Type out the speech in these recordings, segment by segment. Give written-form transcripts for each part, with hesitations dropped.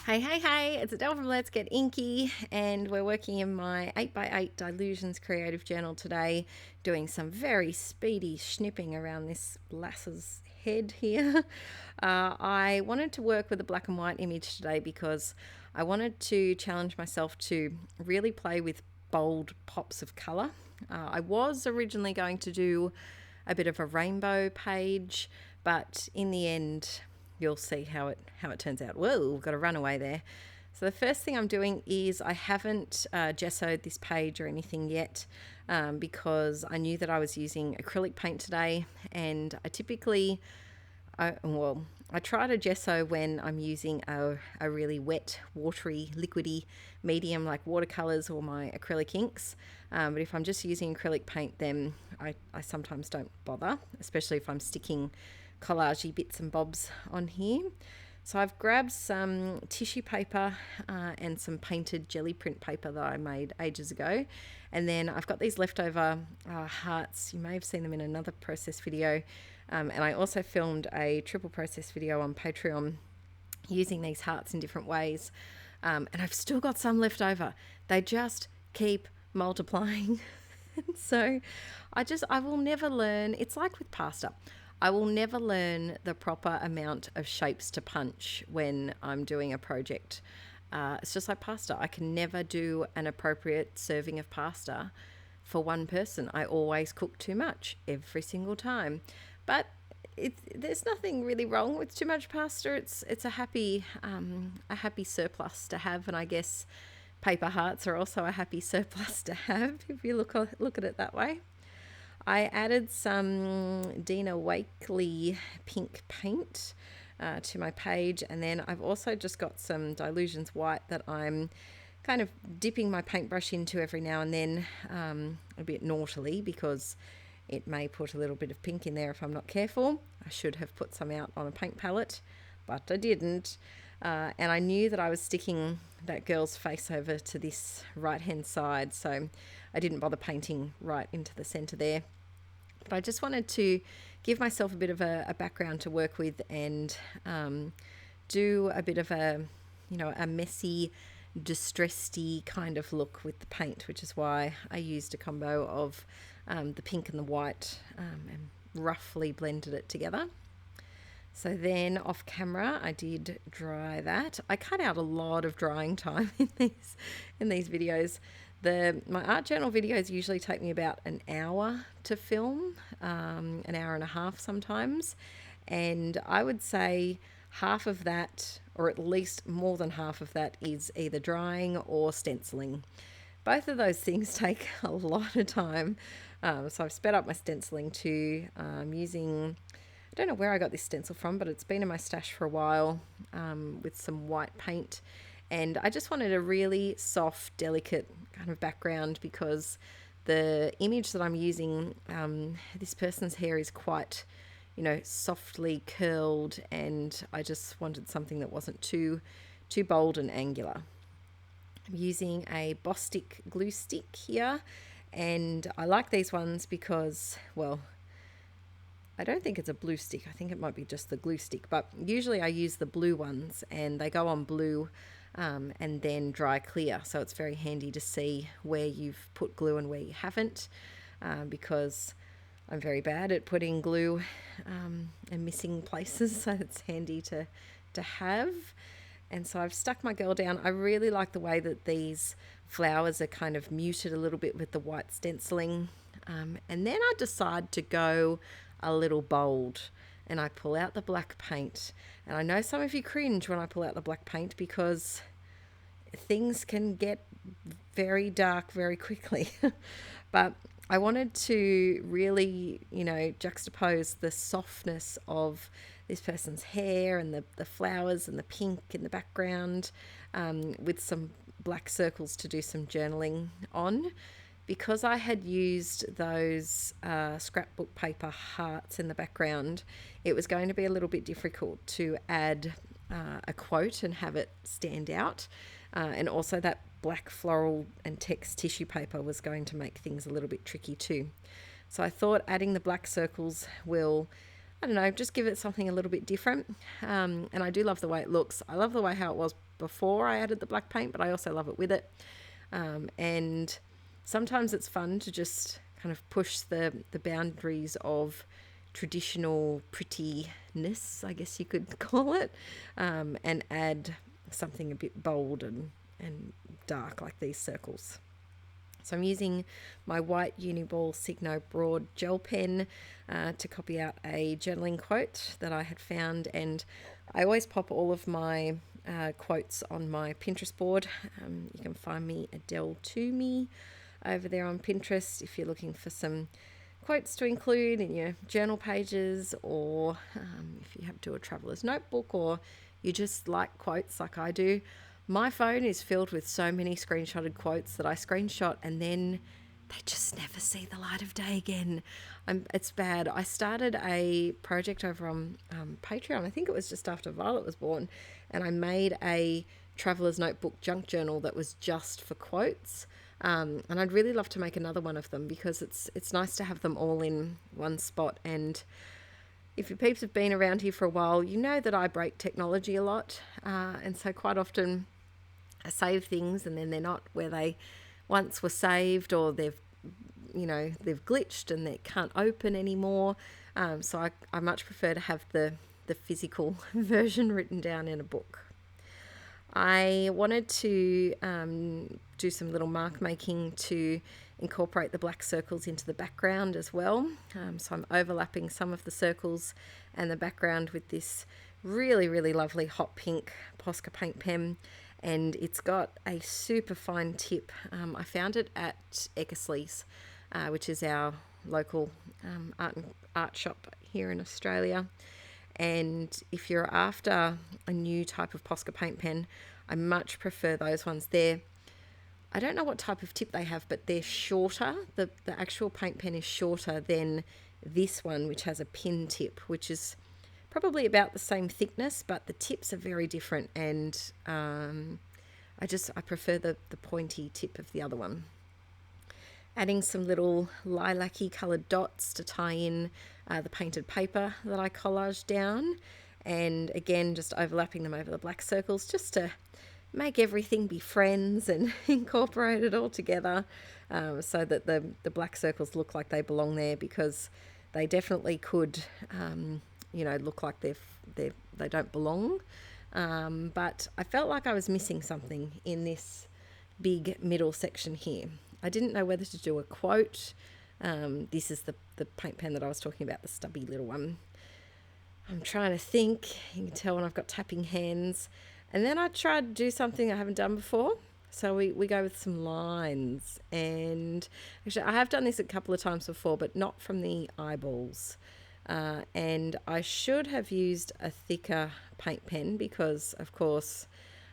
Hey, it's Adele from Let's Get Inky, and we're working in my 8x8 Dilutions Creative Journal today, doing some very speedy snipping around this lass's head here. I wanted to work with a black and white image today because I wanted to challenge myself to really play with bold pops of colour. I was originally going to do a bit of a rainbow page, but in the end, you'll see how it turns out. Whoa, we've got a runaway there. So the first thing I'm doing is I haven't gessoed this page or anything yet because I knew that I was using acrylic paint today, and I typically, I try to gesso when I'm using a really wet, watery, liquidy medium like watercolors or my acrylic inks. But if I'm just using acrylic paint, then I sometimes don't bother, especially if I'm sticking collagey bits and bobs on here. So I've grabbed some tissue paper and some painted jelly print paper that I made ages ago. And then I've got these leftover hearts. You may have seen them in another process video. And I also filmed a triple process video on Patreon using these hearts in different ways. And I've still got some left over. They just keep multiplying. So I will never learn. It's like with pasta. I will never learn the proper amount of shapes to punch when I'm doing a project. It's just like pasta. I can never do an appropriate serving of pasta for one person. I always cook too much every single time. But there's nothing really wrong with too much pasta. It's a happy surplus to have, and I guess paper hearts are also a happy surplus to have if you look at it that way. I added some Dina Wakley pink paint to my page, and then I've also just got some Dilutions white that I'm kind of dipping my paintbrush into every now and then, a bit naughtily, because it may put a little bit of pink in there if I'm not careful. I should have put some out on a paint palette, but I didn't. And I knew that I was sticking that girl's face over to this right-hand side, so I didn't bother painting right into the center there. But I just wanted to give myself a bit of a background to work with and do a bit of a messy, distressedy kind of look with the paint, which is why I used a combo of the pink and the white and roughly blended it together. So then off camera, I did dry that. I cut out a lot of drying time in these videos. My art journal videos usually take me about an hour to film, an hour and a half sometimes. And I would say half of that, or at least more than half of that, is either drying or stenciling. Both of those things take a lot of time. So I've sped up my stenciling too, using, I don't know where I got this stencil from, but it's been in my stash for a while, with some white paint. And I just wanted a really soft, delicate kind of background because the image that I'm using, this person's hair is quite, softly curled, and I just wanted something that wasn't too bold and angular. I'm using a Bostik glue stick here, and I like these ones because, well, I don't think it's a blue stick. I think it might be just the glue stick, but usually I use the blue ones and they go on blue and then dry clear. So it's very handy to see where you've put glue and where you haven't, because I'm very bad at putting glue and missing places. So it's handy to have. And so I've stuck my girl down. I really like the way that these flowers are kind of muted a little bit with the white stenciling. And then I decide to go a little bold, and I pull out the black paint. And I know some of you cringe when I pull out the black paint because things can get very dark very quickly. But I wanted to really, juxtapose the softness of this person's hair and the flowers and the pink in the background, with some black circles to do some journaling on. Because I had used those scrapbook paper hearts in the background, it was going to be a little bit difficult to add a quote and have it stand out. And also that black floral and text tissue paper was going to make things a little bit tricky too. So I thought adding the black circles will I don't know, just give it something a little bit different. And I do love the way it looks. I love the way how it was before I added the black paint, but I also love it with it. And sometimes it's fun to just kind of push the boundaries of traditional prettiness, I guess you could call it, and add something a bit bold and dark like these circles. So I'm using my white Uniball Signo Broad gel pen to copy out a journaling quote that I had found, and I always pop all of my quotes on my Pinterest board. You can find me Adele Toomey over there on Pinterest if you're looking for some quotes to include in your journal pages, or if you have to do a traveler's notebook, or you just like quotes like I do. My phone is filled with so many screenshotted quotes that I screenshot and then they just never see the light of day again. It's bad. I started a project over on Patreon. I think it was just after Violet was born, and I made a traveler's notebook junk journal that was just for quotes. And I'd really love to make another one of them because it's nice to have them all in one spot. And if your peeps have been around here for a while, you know that I break technology a lot, and so quite often I save things and then they're not where they once were saved, or they've glitched and they can't open anymore. So I much prefer to have the physical version written down in a book. I wanted to do some little mark making to incorporate the black circles into the background as well. So I'm overlapping some of the circles and the background with this really, really lovely hot pink Posca paint pen. And it's got a super fine tip. I found it at Eckersley's, which is our local art shop here in Australia. And if you're after a new type of Posca paint pen, I much prefer those ones. I don't know what type of tip they have, but they're shorter. The actual paint pen is shorter than this one, which has a pin tip, which is probably about the same thickness, but the tips are very different, and I prefer the pointy tip of the other one. Adding some little lilac-y coloured dots to tie in the painted paper that I collaged down, and again just overlapping them over the black circles just to make everything be friends and incorporate it all together, so that the black circles look like they belong there, because they definitely could look like they don't belong. But I felt like I was missing something in this big middle section here. I didn't know whether to do a quote. This is the paint pen that I was talking about, the stubby little one. I'm trying to think. You can tell when I've got tapping hands. And then I tried to do something I haven't done before. So we go with some lines. And actually, I have done this a couple of times before, but not from the eyeballs. And I should have used a thicker paint pen because, of course,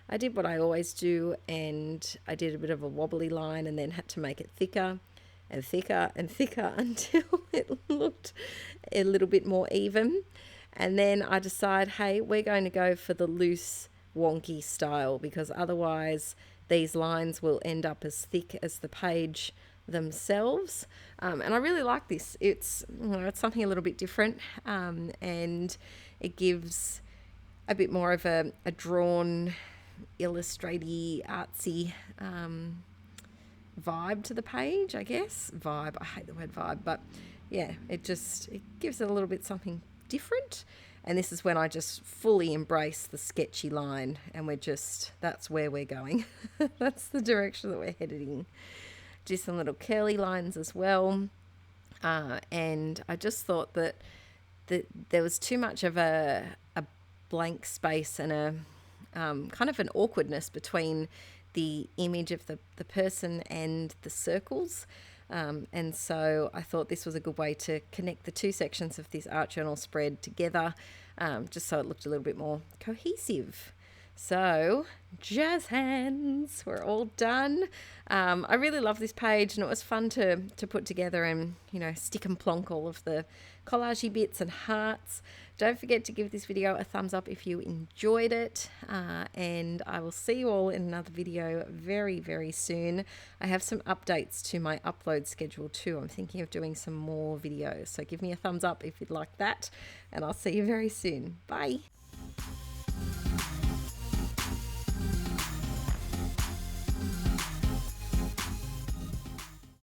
I did what I always do, and I did a bit of a wobbly line and then had to make it thicker and thicker and thicker until it looked a little bit more even. And then I decide, hey, we're going to go for the loose, wonky style, because otherwise these lines will end up as thick as the page themselves. And I really like this. It's something a little bit different, and it gives a bit more of a drawn, illustraty, artsy vibe to the page, I guess. Vibe, I hate the word vibe, but yeah, it gives it a little bit something different. And this is when I just fully embrace the sketchy line, and that's where we're going. That's the direction that we're headed in. Do some little curly lines as well. And I just thought that there was too much of a blank space and a kind of an awkwardness between the image of the person and the circles. And so I thought this was a good way to connect the two sections of this art journal spread together, just so it looked a little bit more cohesive. So, jazz hands, we're all done. I really love this page, and it was fun to put together and, you know, stick and plonk all of the collagey bits and hearts. Don't forget to give this video a thumbs up if you enjoyed it, and I will see you all in another video very, very soon. I have some updates to my upload schedule too. I'm thinking of doing some more videos, so give me a thumbs up if you'd like that, and I'll see you very soon. Bye.